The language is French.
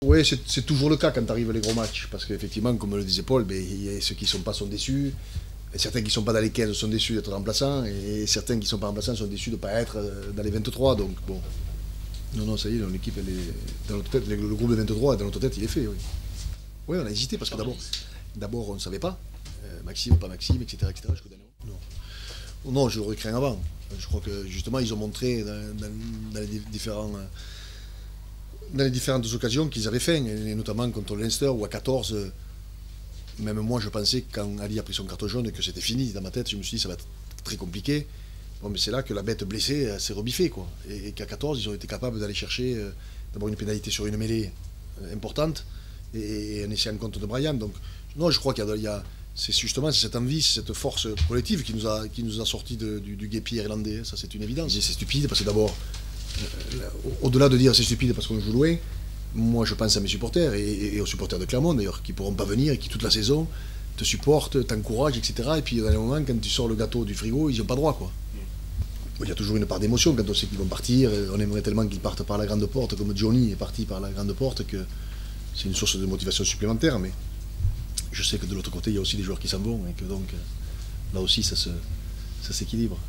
Oui, c'est toujours le cas quand arrivent les gros matchs. Parce qu'effectivement, comme le disait Paul, ben, il y a ceux qui ne sont pas sont déçus. Et certains qui ne sont pas dans les 15 sont déçus d'être remplaçants. Et certains qui ne sont pas remplaçants sont déçus de ne pas être dans les 23. Donc bon. Non, non, ça y est, l'équipe, elle est dans notre tête. Le groupe de 23, dans notre tête, il est fait, oui. Oui, on a hésité parce que d'abord on ne savait pas. Maxime, pas Maxime, etc. Non. Non, je l'aurais craint avant. Je crois que justement, ils ont montré dans les différentes occasions qu'ils avaient faim, et notamment contre Leinster où à 14, même moi je pensais quand Ali a pris son carton jaune que c'était fini. Dans ma tête, je me suis dit ça va être très compliqué. Bon, mais c'est là que la bête blessée s'est rebiffée, quoi. Et qu'à 14, ils ont été capables d'aller chercher d'abord une pénalité sur une mêlée importante et un essai en contre de Brian. Donc, non, je crois qu'il y a c'est justement cette envie, cette force collective qui nous a sorti du guépier irlandais. Ça, c'est une évidence. Et c'est stupide parce que d'abord, au-delà de dire c'est stupide parce qu'on joue loin, moi je pense à mes supporters et aux supporters de Clermont d'ailleurs, qui pourront pas venir et qui toute la saison te supportent, t'encouragent, etc. Et puis dans les moments, quand tu sors le gâteau du frigo, ils n'ont pas droit, quoi. Il y a toujours une part d'émotion quand on sait qu'ils vont partir. On aimerait tellement qu'ils partent par la grande porte, comme Johnny est parti par la grande porte, que c'est une source de motivation supplémentaire. Mais je sais que de l'autre côté, il y a aussi des joueurs qui s'en vont et que donc là aussi, ça s'équilibre.